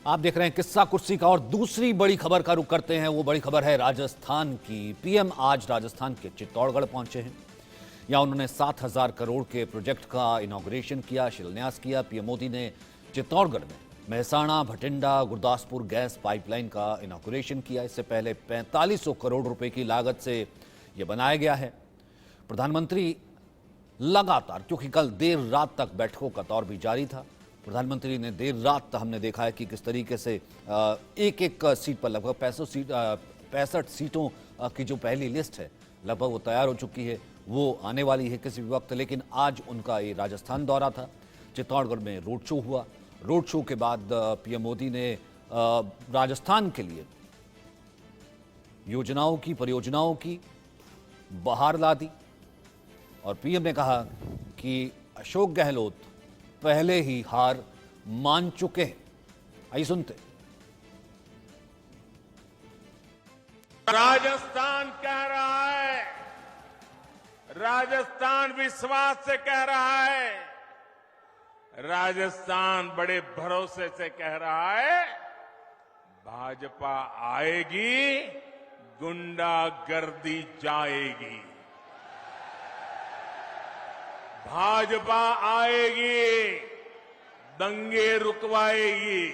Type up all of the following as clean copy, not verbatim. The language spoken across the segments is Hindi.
आप देख रहे हैं किस्सा कुर्सी का और दूसरी बड़ी खबर का रुख करते हैं। वो बड़ी खबर है राजस्थान की। पीएम आज राजस्थान के चित्तौड़गढ़ पहुंचे हैं। यहां उन्होंने 7,000 करोड़ के प्रोजेक्ट का इनॉग्रेशन किया, शिलान्यास किया। पीएम मोदी ने चित्तौड़गढ़ में मेहसाणा, भटिंडा, गुरदासपुर गैस पाइपलाइन का इनॉग्रेशन किया। इससे पहले 4500 करोड़ रुपए की लागत से यह बनाया गया है। प्रधानमंत्री लगातार, क्योंकि कल देर रात तक बैठकों का दौर भी जारी था, प्रधानमंत्री ने देर रात हमने देखा है कि किस तरीके से एक एक सीट पर लगभग 65 सीटों की जो पहली लिस्ट है लगभग वो तैयार हो चुकी है, वो आने वाली है किसी भी वक्त। लेकिन आज उनका ये राजस्थान दौरा था। चित्तौड़गढ़ में रोड शो हुआ। रोड शो के बाद पीएम मोदी ने राजस्थान के लिए योजनाओं की, परियोजनाओं की बहार ला दी और पीएम ने कहा कि अशोक गहलोत पहले ही हार मान चुके हैं। आइए सुनते। राजस्थान कह रहा है, राजस्थान विश्वास से कह रहा है, राजस्थान बड़े भरोसे से कह रहा है, भाजपा आएगी, गुंडागर्दी जाएगी। भाजपा आएगी, दंगे रुकवाएगी।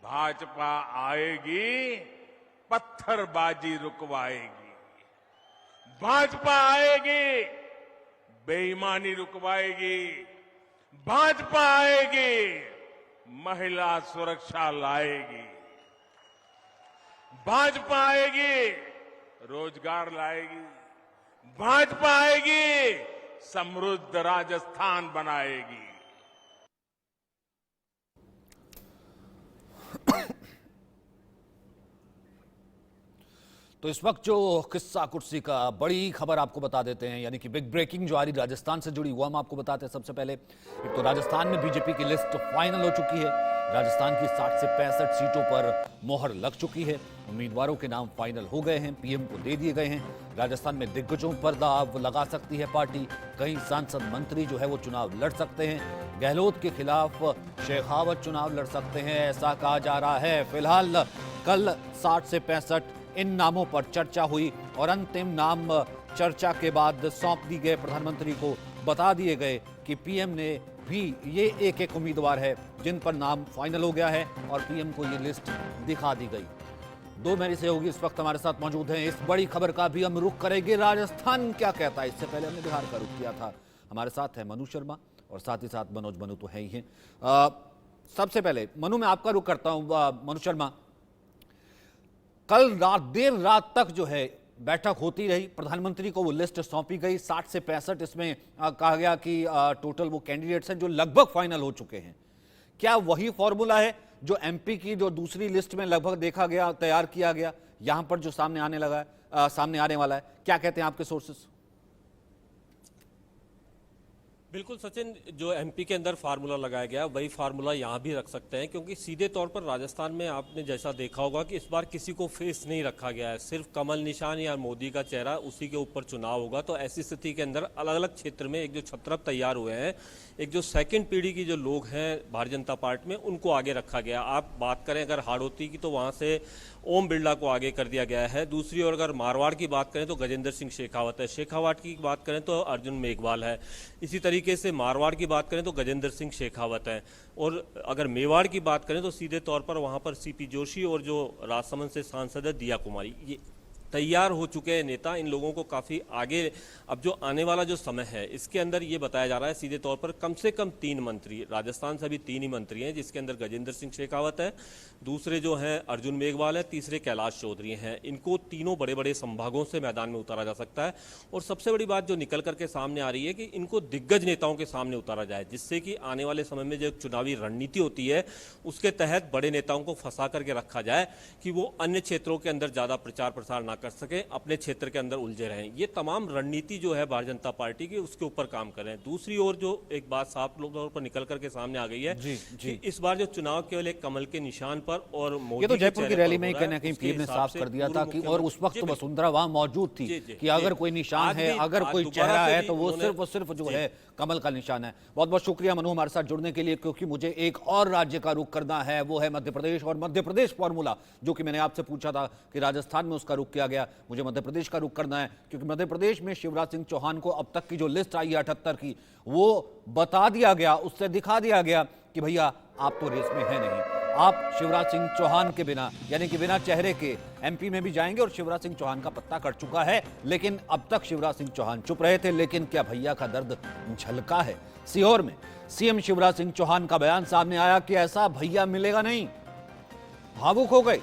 भाजपा आएगी, पत्थरबाजी रुकवाएगी। भाजपा आएगी, बेईमानी रुकवाएगी। भाजपा आएगी, महिला सुरक्षा लाएगी। भाजपा आएगी, रोजगार लाएगी। भाजपा आएगी, समृद्ध राजस्थान बनाएगी। तो इस वक्त जो किस्सा कुर्सी का बड़ी खबर आपको बता देते हैं, यानी कि बिग ब्रेकिंग जो आ रही राजस्थान से जुड़ी, हुआ हम आपको बताते हैं। सबसे पहले एक तो राजस्थान में बीजेपी की लिस्ट फाइनल हो चुकी है। राजस्थान की 60 से 65 सीटों पर मोहर लग चुकी है। उम्मीदवारों के नाम फाइनल हो गए हैं, पीएम को दे दिए गए हैं। राजस्थान में दिग्गजों पर दाव लगा सकती है पार्टी। कई सांसद, मंत्री जो है वो चुनाव लड़ सकते हैं। गहलोत के खिलाफ शेखावत चुनाव लड़ सकते हैं, ऐसा कहा जा रहा है। फिलहाल कल 60 से 65 इन नामों पर चर्चा हुई और अंतिम नाम चर्चा के बाद सौंप दी गए, प्रधानमंत्री को बता दिए गए कि पीएम ने भी ये एक एक उम्मीदवार है जिन पर नाम फाइनल हो गया है और पीएम को ये लिस्ट दिखा दी गई। दो मेरी सहयोगी इस वक्त हमारे साथ मौजूद हैं। इस बड़ी खबर का भी हम रुख करेंगे, राजस्थान क्या कहता है। इससे पहले हमने बिहार का रुख किया था। हमारे साथ है मनु शर्मा और साथ ही साथ मनोज मनु तो है ही हैं। सबसे पहले मनु, मैं आपका रुख करता हूं। मनु शर्मा, कल रात देर रात तक जो है बैठक होती रही, प्रधानमंत्री को वो लिस्ट सौंपी गई। 60 से 65 इसमें कहा गया कि टोटल वो कैंडिडेट्स हैं जो लगभग फाइनल हो चुके हैं। क्या वही फॉर्मूला है जो एमपी की जो दूसरी लिस्ट में लगभग देखा गया, तैयार किया गया, यहां पर जो सामने आने लगा है, सामने आने वाला है? क्या कहते हैं आपके सोर्सेस? बिल्कुल सचिन, जो एमपी के अंदर फार्मूला लगाया गया वही फार्मूला यहाँ भी रख सकते हैं, क्योंकि सीधे तौर पर राजस्थान में आपने जैसा देखा होगा कि इस बार किसी को फेस नहीं रखा गया है। सिर्फ कमल निशान या मोदी का चेहरा, उसी के ऊपर चुनाव होगा। तो ऐसी स्थिति के अंदर अलग अलग क्षेत्र में एक जो छत्रप तैयार हुए हैं, एक जो सेकंड पीढ़ी की जो लोग हैं भारतीय जनता पार्टी में, उनको आगे रखा गया। आप बात करें अगर हाड़ौती की तो वहाँ से ओम बिरला को आगे कर दिया गया है। दूसरी ओर अगर मारवाड़ की बात करें तो गजेंद्र सिंह शेखावत है। शेखावत की बात करें तो अर्जुन मेघवाल है। इसी तरीके से मारवाड़ की बात करें तो गजेंद्र सिंह शेखावत है। और अगर मेवाड़ की बात करें तो सीधे तौर पर वहां पर सीपी जोशी और जो राजसमंद से सांसद है दिया कुमारी, ये तैयार हो चुके हैं नेता। इन लोगों को काफ़ी आगे अब जो आने वाला जो समय है इसके अंदर ये बताया जा रहा है सीधे तौर पर कम से कम 3 मंत्री, राजस्थान से भी 3 ही मंत्री हैं, जिसके अंदर गजेंद्र सिंह शेखावत है, दूसरे जो हैं अर्जुन मेघवाल है, तीसरे कैलाश चौधरी हैं। इनको तीनों बड़े बड़े संभागों से मैदान में उतारा जा सकता है। और सबसे बड़ी बात जो निकल करके सामने आ रही है कि इनको दिग्गज नेताओं के सामने उतारा जाए, जिससे कि आने वाले समय में जो चुनावी रणनीति होती है उसके तहत बड़े नेताओं को फंसा करके रखा जाए कि वो अन्य क्षेत्रों के अंदर ज़्यादा प्रचार प्रसार ना कर सके, अपने क्षेत्र के अंदर उलझे रहें। ये तमाम रणनीति जो है भारतीय जनता पार्टी की, उसके ऊपर काम कर रहे हैं। दूसरी ओर जो एक बात साफ तौर पर निकल करके सामने आ गई है कि इस बार जो चुनाव केवल एक कमल के निशान पर और मोदी ये तो के जयपुर की चेहरे रैली पर में हो कहीं रहा ना है। कहीं उसके पीएम ने हिसाब साफ से कर दिया पूर्व था कि और उस वक्त मुख्यमंत्री- जी, वसुंधरा वहां मौजूद थी कि अगर कोई निशान आज है, भी- अगर आज कोई दोबारा चेहरा से है भी तो वो उन्होंने- सिर्फ जो है कमल का निशान है। बहुत बहुत शुक्रिया मनु हमारे साथ जुड़ने के लिए, क्योंकि मुझे एक और राज्य का रुख करना है, वो है मध्य प्रदेश। और मध्य प्रदेश फॉर्मूला जो कि मैंने आपसे पूछा था कि राजस्थान में उसका रुख किया गया, मुझे मध्य प्रदेश का रुख करना है, क्योंकि मध्य प्रदेश में शिवराज सिंह चौहान को अब तक की जो लिस्ट आई है 78 की, वो बता दिया गया, उससे दिखा दिया गया कि भैया आप तो रेस में है नहीं। आप शिवराज सिंह चौहान के बिना, यानी कि बिना चेहरे के एमपी में भी जाएंगे और शिवराज सिंह चौहान का पत्ता कट चुका है। लेकिन अब तक शिवराज सिंह चौहान चुप रहे थे, लेकिन क्या भैया का दर्द झलका है? सीहोर में सीएम शिवराज सिंह चौहान का बयान सामने आया कि ऐसा भैया मिलेगा नहीं। भावुक हो गए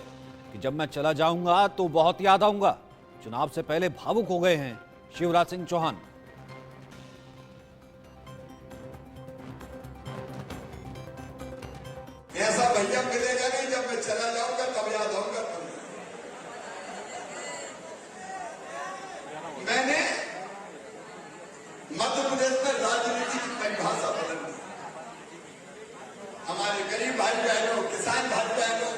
कि जब मैं चला जाऊंगा तो बहुत याद आऊंगा। चुनाव से पहले भावुक हो गए हैं शिवराज सिंह चौहान। ऐसा भैया मिलेगा नहीं, जब मैं चला जाऊंगा तब याद आऊंगा। मैंने मध्य प्रदेश में राजनीति की परिभाषा बदल दी। हमारे गरीब भाई बहनों, किसान भाई बहनों,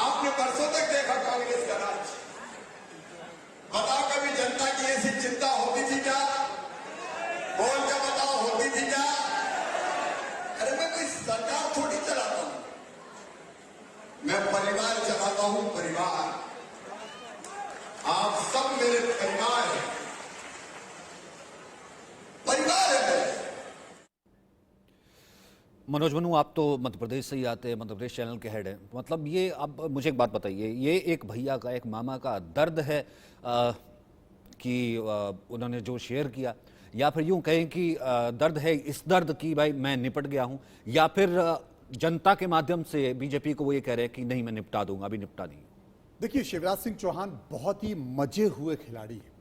आपने बरसों तक देखा कांग्रेस का राज। बताओ कभी जनता की ऐसी चिंता होती थी क्या? बोल के बताओ, होती थी क्या? अरे मैं कोई सरकार थोड़ी चलाता हूं, मैं परिवार चलाता हूं। परिवार, आप सब मेरे परिवार हैं, परिवार है मेरे। मनोज मनु, आप तो मध्य प्रदेश से ही आते हैं, मध्य प्रदेश चैनल के हेड हैं। मतलब ये, अब मुझे एक बात बताइए, ये एक भैया का, एक मामा का दर्द है कि उन्होंने जो शेयर किया, या फिर यूं कहें कि दर्द है इस दर्द की भाई मैं निपट गया हूं, या फिर जनता के माध्यम से बीजेपी को वो ये कह रहे हैं कि नहीं मैं निपटा दूंगा, अभी निपटा नहीं? देखिए, शिवराज सिंह चौहान बहुत ही मजे हुए खिलाड़ी हैं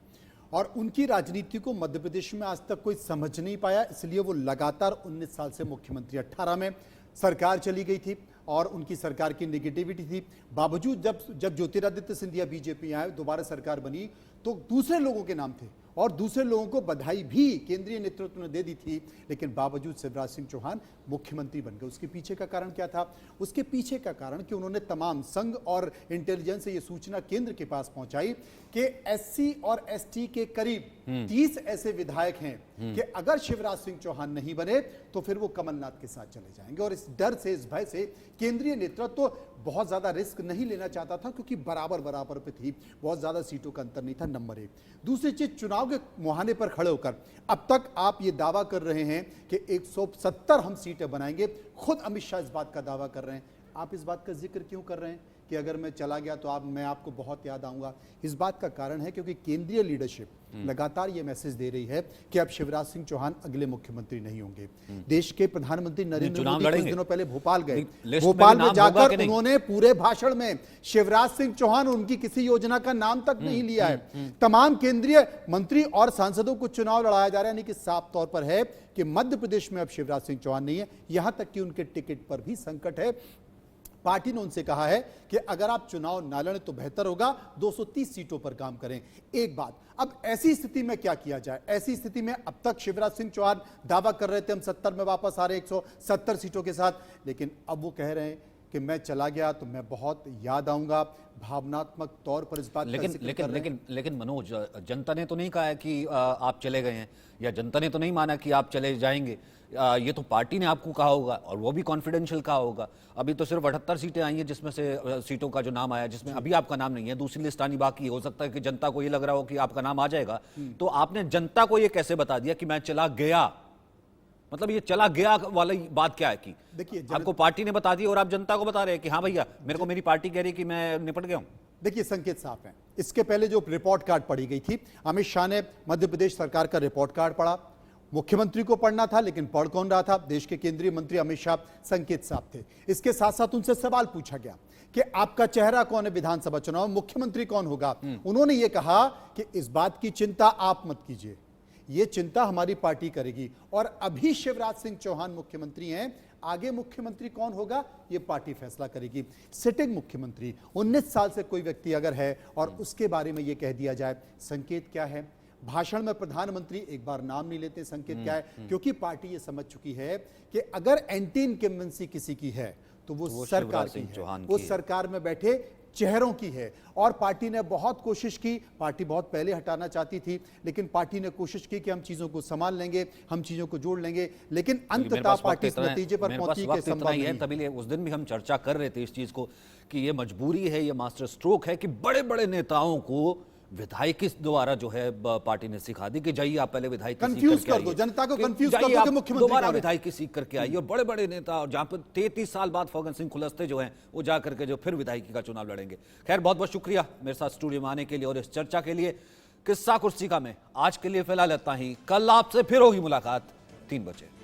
और उनकी राजनीति को मध्य प्रदेश में आज तक कोई समझ नहीं पाया, इसलिए वो लगातार 19 साल से मुख्यमंत्री। 18 में सरकार चली गई थी और उनकी सरकार की नेगेटिविटी थी। बावजूद जब ज्योतिरादित्य सिंधिया बीजेपी आए, दोबारा सरकार बनी, तो दूसरे लोगों के नाम थे और दूसरे लोगों को बधाई भी केंद्रीय नेतृत्व ने दे दी थी, लेकिन बावजूद शिवराज सिंह चौहान मुख्यमंत्री बन गए। उसके पीछे का कारण क्या था? उसके पीछे का कारण कि उन्होंने तमाम संघ और इंटेलिजेंस से यह सूचना केंद्र के पास पहुंचाई कि एससी और एसटी के करीब 30 ऐसे विधायक हैं कि अगर शिवराज सिंह चौहान नहीं बने तो फिर वो कमलनाथ के साथ चले जाएंगे। और इस डर से, इस भय से केंद्रीय नेतृत्व तो बहुत ज्यादा रिस्क नहीं लेना चाहता था, क्योंकि बराबर पे थी, बहुत ज्यादा सीटों का अंतर नहीं था। नंबर 1। दूसरी चीज, चुनाव के मुहाने पर खड़े होकर अब तक आप ये दावा कर रहे हैं कि 170 हम सीटें बनाएंगे। खुद अमित शाह इस बात का दावा कर रहे हैं। आप इस बात का जिक्र क्यों कर रहे हैं कि अगर मैं चला गया तो मैं आपको बहुत याद आऊंगा? इस बात का कारण है क्योंकि केंद्रीय लीडरशिप लगातार ये मैसेज दे रही है कि अब शिवराज सिंह चौहान अगले मुख्यमंत्री नहीं होंगे। देश के प्रधानमंत्री नरेंद्र मोदी कुछ दिनों पहले भोपाल गए। भोपाल में जाकर उन्होंने पूरे भाषण में शिवराज सिंह चौहान, उनकी किसी योजना का नाम तक नहीं लिया है। तमाम केंद्रीय मंत्री और सांसदों को चुनाव लड़ाया जा रहा है, यानी कि साफ तौर पर है कि मध्य प्रदेश में अब शिवराज सिंह चौहान नहीं है। यहां तक कि उनके टिकट पर भी संकट है। पार्टी ने उनसे कहा है कि अगर आप चुनाव ना लड़ें तो बेहतर होगा, 230 सीटों पर काम करें। एक बात, अब ऐसी स्थिति में क्या किया जाए? ऐसी स्थिति में अब तक शिवराज सिंह चौहान दावा कर रहे थे हम 70 में वापस आ रहे 170 सीटों के साथ, लेकिन अब वो कह रहे हैं कि मैं चला गया तो मैं बहुत याद आऊंगा। भावनात्मक तौर पर इस बात लेकिन मनोज, जनता ने तो नहीं कहा है कि आप चले गए हैं, या जनता ने तो नहीं माना कि आप चले जाएंगे। ये तो पार्टी ने आपको कहा होगा, और वो भी कॉन्फिडेंशियल कहा होगा। अभी तो सिर्फ 78 सीटें आई हैं, जिसमें से सीटों का जो नाम आया, जिसमें अभी आपका नाम नहीं है, दूसरी लिस्ट आनी बाकी। हो सकता है कि जनता को ये लग रहा हो कि आपका नाम आ जाएगा, तो आपने जनता को ये कैसे बता दिया कि मैं चला गया? मतलब ये चला गया वाली बात क्या है कि देखिए, आपको पार्टी ने बता दी और आप जनता को बता रहे हैं कि हाँ भैया मेरे को मेरी पार्टी कह रही कि मैं निपट गया हूं? देखिए, संकेत साफ है। इसके पहले जो रिपोर्ट कार्ड पढ़ी गई थी, अमित शाह ने मध्य प्रदेश सरकार का रिपोर्ट कार्ड पढ़ा। मुख्यमंत्री को पढ़ना था, लेकिन पढ़ कौन रहा था? देश के केंद्रीय मंत्री अमित शाह। संकेत साफ थे। इसके साथ साथ उनसे सवाल पूछा गया कि आपका चेहरा कौन है विधानसभा चुनाव, मुख्यमंत्री कौन होगा? उन्होंने ये कहा कि इस बात की चिंता आप मत कीजिए, ये चिंता हमारी पार्टी करेगी। और अभी शिवराज सिंह चौहान मुख्यमंत्री हैं, आगे मुख्यमंत्री कौन होगा ये पार्टी फैसला करेगी। सिटिंग मुख्यमंत्री 19 साल से कोई व्यक्ति अगर है और उसके बारे में ये कह दिया जाए, संकेत क्या है? भाषण में प्रधानमंत्री एक बार नाम नहीं लेते, संकेत क्या है? क्योंकि पार्टी ये समझ चुकी है कि अगर एंटी इनकम्बेंसी किसी की है तो वो सरकार की है, वो सरकार में बैठे चेहरों की है। और पार्टी ने बहुत कोशिश की, पार्टी बहुत पहले हटाना चाहती थी, लेकिन पार्टी ने कोशिश की कि हम चीजों को संभाल लेंगे, हम चीजों को जोड़ लेंगे, लेकिन अंततः पार्टी इस नतीजे पर पहुंची कि संभव नहीं है। तभी उस दिन भी हम चर्चा कर रहे थे इस चीज को कि ये मजबूरी है, ये मास्टर स्ट्रोक है कि बड़े बड़े नेताओं को विधायकी द्वारा जो है पार्टी ने सिखा दी कि जाइए आप पहले विधायकी कंफ्यूज कर दो, जनता को कंफ्यूज कर दो कि मुख्यमंत्री दोबारा विधायकी सीख करके आइए। और बड़े बड़े नेता, और जहां पर 33 साल बाद फग्गन सिंह कुलस्ते जो हैं वो जा करके जो फिर विधायकी का चुनाव लड़ेंगे। खैर, बहुत बहुत शुक्रिया मेरे साथ स्टूडियो में आने के लिए और इस चर्चा के लिए। किस्सा कुर्सी का में आज के लिए फिलहाल इतना ही, कल आपसे फिर होगी मुलाकात 3 बजे।